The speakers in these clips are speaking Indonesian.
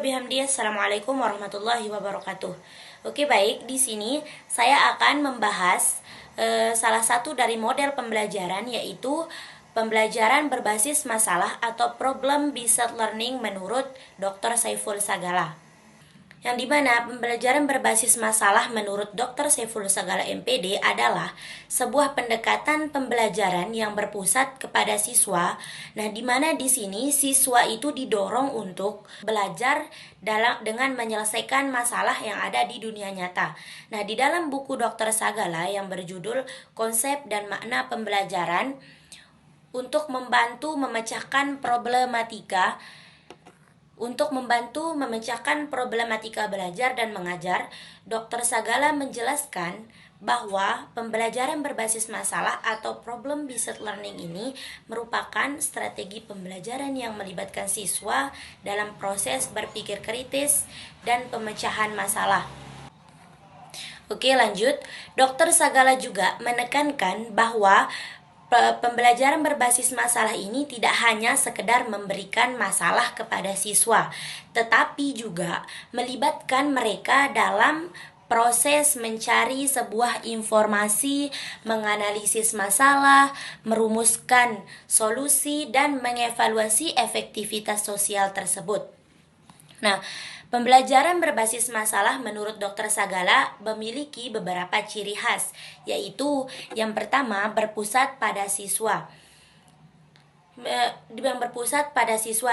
bihamdih. Assalamualaikum warahmatullahi wabarakatuh. Oke, baik. Di sini saya akan membahas salah satu dari model pembelajaran, yaitu pembelajaran berbasis masalah atau problem-based learning menurut Dr. Saiful Sagala. Yang dimana pembelajaran berbasis masalah menurut Dr. Saiful Sagala MPD adalah sebuah pendekatan pembelajaran yang berpusat kepada siswa. Nah, dimana di sini siswa itu didorong untuk belajar dengan menyelesaikan masalah yang ada di dunia nyata. Nah, di dalam buku Dr. Sagala yang berjudul Konsep dan Makna Pembelajaran untuk membantu memecahkan problematika belajar dan mengajar, Dr. Sagala menjelaskan bahwa pembelajaran berbasis masalah atau problem-based learning ini merupakan strategi pembelajaran yang melibatkan siswa dalam proses berpikir kritis dan pemecahan masalah. Oke, lanjut. Dr. Sagala juga menekankan bahwa pembelajaran berbasis masalah ini tidak hanya sekedar memberikan masalah kepada siswa, tetapi juga melibatkan mereka dalam proses mencari sebuah informasi, menganalisis masalah, merumuskan solusi, dan mengevaluasi efektivitas sosial tersebut. Nah, pembelajaran berbasis masalah menurut Dr. Sagala memiliki beberapa ciri khas, yaitu yang pertama berpusat pada siswa.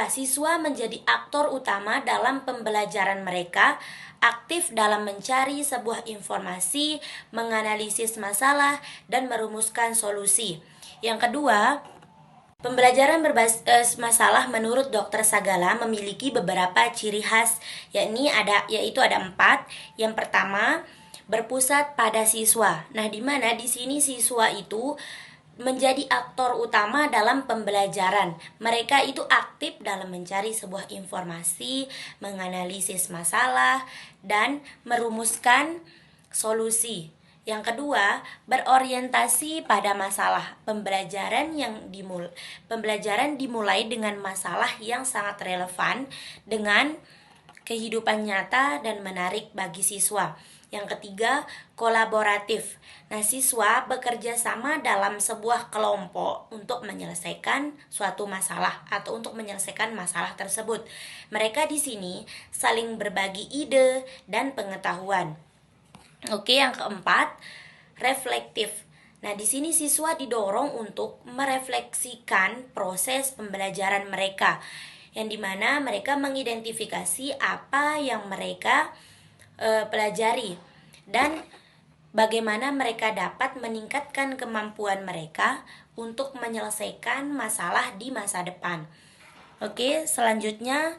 Siswa menjadi aktor utama dalam pembelajaran mereka, aktif dalam mencari sebuah informasi, menganalisis masalah, dan merumuskan solusi. Yang kedua, pembelajaran berbasis masalah menurut Dr. Sagala memiliki beberapa ciri khas, yaitu ada 4. Yang pertama, berpusat pada siswa. Nah, di mana di sini siswa itu menjadi aktor utama dalam pembelajaran. Mereka itu aktif dalam mencari sebuah informasi, menganalisis masalah, dan merumuskan solusi. Yang kedua, berorientasi pada masalah. Pembelajaran dimulai dengan masalah yang sangat relevan dengan kehidupan nyata dan menarik bagi siswa. Yang ketiga, kolaboratif. Nah, siswa bekerja sama dalam sebuah kelompok untuk menyelesaikan suatu masalah atau untuk menyelesaikan masalah tersebut. Mereka di sini saling berbagi ide dan pengetahuan. Oke, yang keempat, reflektif. Nah, di sini siswa didorong untuk merefleksikan proses pembelajaran mereka, yang dimana mereka mengidentifikasi apa yang mereka pelajari dan bagaimana mereka dapat meningkatkan kemampuan mereka untuk menyelesaikan masalah di masa depan. Oke, selanjutnya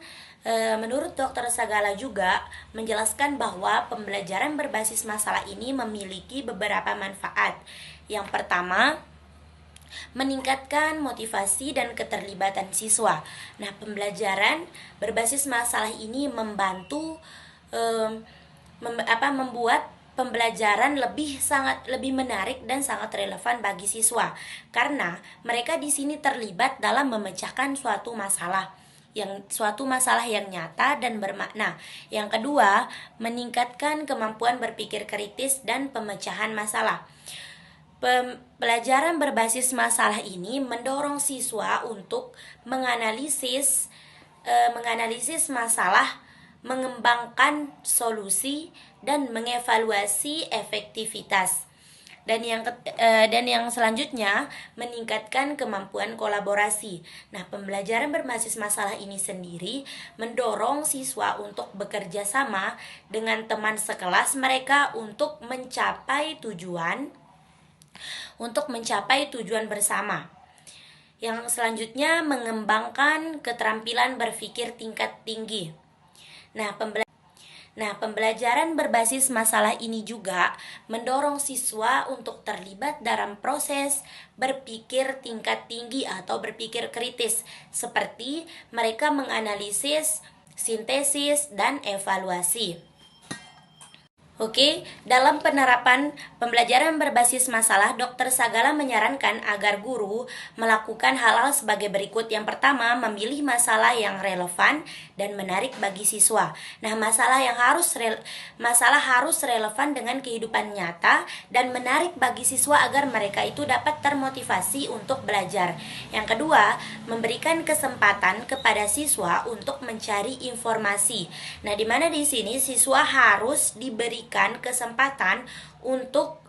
menurut Dr. Sagala juga menjelaskan bahwa pembelajaran berbasis masalah ini memiliki beberapa manfaat. Yang pertama, meningkatkan motivasi dan keterlibatan siswa. Nah, pembelajaran berbasis masalah ini membantu membuat pembelajaran lebih menarik dan sangat relevan bagi siswa, karena mereka di sini terlibat dalam memecahkan suatu masalah yang nyata dan bermakna. Yang kedua, meningkatkan kemampuan berpikir kritis dan pemecahan masalah. Pelajaran berbasis masalah ini mendorong siswa untuk menganalisis masalah, mengembangkan solusi, dan mengevaluasi efektivitas. Dan yang selanjutnya, meningkatkan kemampuan kolaborasi. Nah, pembelajaran berbasis masalah ini sendiri mendorong siswa untuk bekerja sama dengan teman sekelas mereka untuk mencapai tujuan bersama. Yang selanjutnya, mengembangkan keterampilan berpikir tingkat tinggi. Nah, pembelajaran berbasis masalah ini juga mendorong siswa untuk terlibat dalam proses berpikir tingkat tinggi atau berpikir kritis, seperti mereka menganalisis, sintesis, dan evaluasi. Oke, dalam penerapan pembelajaran berbasis masalah, Dr. Sagala menyarankan agar guru melakukan hal-hal sebagai berikut. Yang pertama, memilih masalah yang relevan dan menarik bagi siswa. Nah, masalah harus relevan dengan kehidupan nyata dan menarik bagi siswa agar mereka itu dapat termotivasi untuk belajar. Yang kedua, memberikan kesempatan kepada siswa untuk mencari informasi. Nah, di mana di sini siswa harus diberikan kesempatan untuk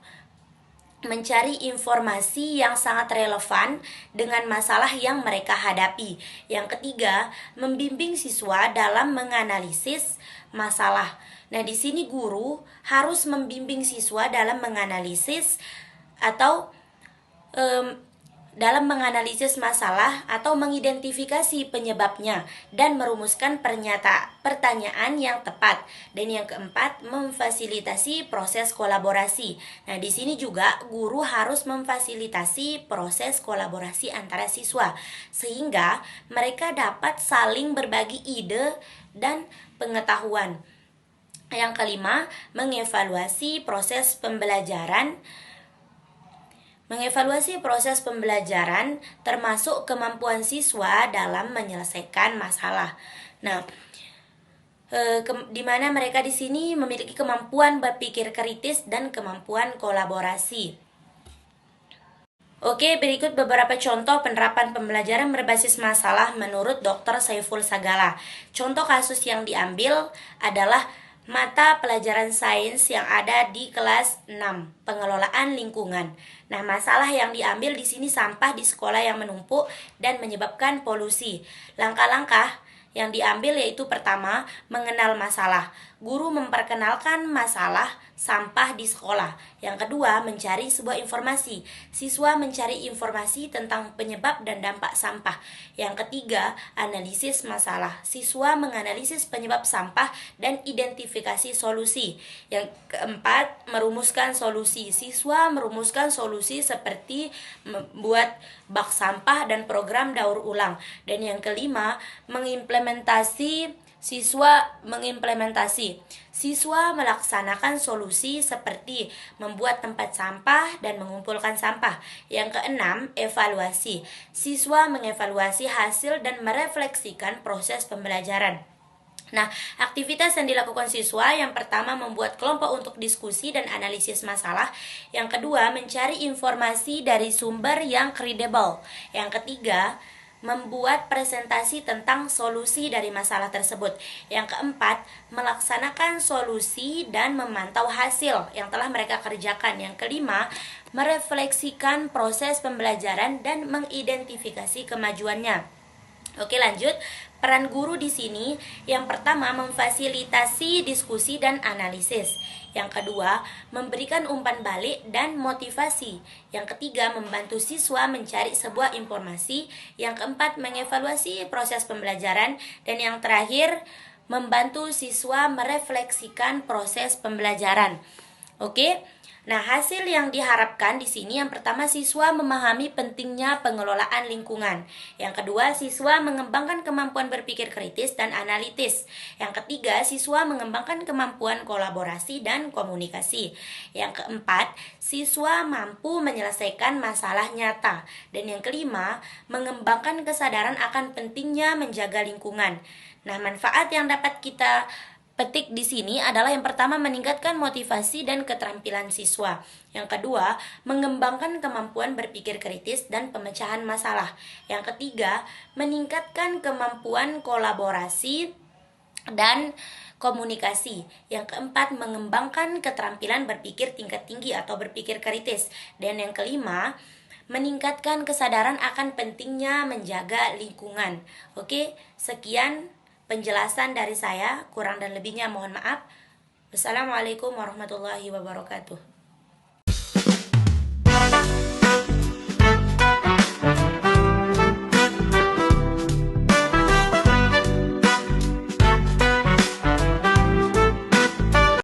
mencari informasi yang sangat relevan dengan masalah yang mereka hadapi. Yang ketiga, membimbing siswa dalam menganalisis masalah. Nah, di sini guru harus membimbing siswa dalam menganalisis atau dalam menganalisis masalah atau mengidentifikasi penyebabnya dan merumuskan pertanyaan yang tepat. Dan yang keempat, memfasilitasi proses kolaborasi. Nah, di sini juga guru harus memfasilitasi proses kolaborasi antara siswa sehingga mereka dapat saling berbagi ide dan pengetahuan. Yang kelima, mengevaluasi proses pembelajaran. Mengevaluasi proses pembelajaran termasuk kemampuan siswa dalam menyelesaikan masalah. Nah, di mana mereka di sini memiliki kemampuan berpikir kritis dan kemampuan kolaborasi. Oke, berikut beberapa contoh penerapan pembelajaran berbasis masalah menurut Dr. Saiful Sagala. Contoh kasus yang diambil adalah mata pelajaran sains yang ada di kelas 6, pengelolaan lingkungan. Nah, masalah yang diambil di sini sampah di sekolah yang menumpuk dan menyebabkan polusi. Langkah-langkah yang diambil yaitu pertama, mengenal masalah. Guru memperkenalkan masalah sampah di sekolah. Yang kedua, mencari sebuah informasi. Siswa mencari informasi tentang penyebab dan dampak sampah. Yang ketiga, analisis masalah. Siswa menganalisis penyebab sampah dan identifikasi solusi. Yang keempat, merumuskan solusi. Siswa merumuskan solusi seperti membuat bak sampah dan program daur ulang. Dan yang kelima, Siswa melaksanakan solusi seperti membuat tempat sampah dan mengumpulkan sampah. Yang keenam, evaluasi. Siswa mengevaluasi hasil dan merefleksikan proses pembelajaran. Nah, aktivitas yang dilakukan siswa yang pertama membuat kelompok untuk diskusi dan analisis masalah. Yang kedua, mencari informasi dari sumber yang kredibel. Yang ketiga, membuat presentasi tentang solusi dari masalah tersebut. Yang keempat, melaksanakan solusi dan memantau hasil yang telah mereka kerjakan. Yang kelima, merefleksikan proses pembelajaran dan mengidentifikasi kemajuannya. Oke, lanjut. Peran guru di sini yang pertama memfasilitasi diskusi dan analisis. Yang kedua, memberikan umpan balik dan motivasi. Yang ketiga, membantu siswa mencari sebuah informasi. Yang keempat, mengevaluasi proses pembelajaran. Dan yang terakhir, membantu siswa merefleksikan proses pembelajaran. Oke. Nah, hasil yang diharapkan di sini yang pertama, siswa memahami pentingnya pengelolaan lingkungan. Yang kedua, siswa mengembangkan kemampuan berpikir kritis dan analitis. Yang ketiga, siswa mengembangkan kemampuan kolaborasi dan komunikasi. Yang keempat, siswa mampu menyelesaikan masalah nyata. Dan yang kelima, mengembangkan kesadaran akan pentingnya menjaga lingkungan. Nah, manfaat yang dapat kita petik di sini adalah yang pertama, meningkatkan motivasi dan keterampilan siswa. Yang kedua, mengembangkan kemampuan berpikir kritis dan pemecahan masalah. Yang ketiga, meningkatkan kemampuan kolaborasi dan komunikasi. Yang keempat, mengembangkan keterampilan berpikir tingkat tinggi atau berpikir kritis. Dan yang kelima, meningkatkan kesadaran akan pentingnya menjaga lingkungan. Oke, sekian penjelasan dari saya, kurang dan lebihnya mohon maaf. Wassalamualaikum warahmatullahi wabarakatuh.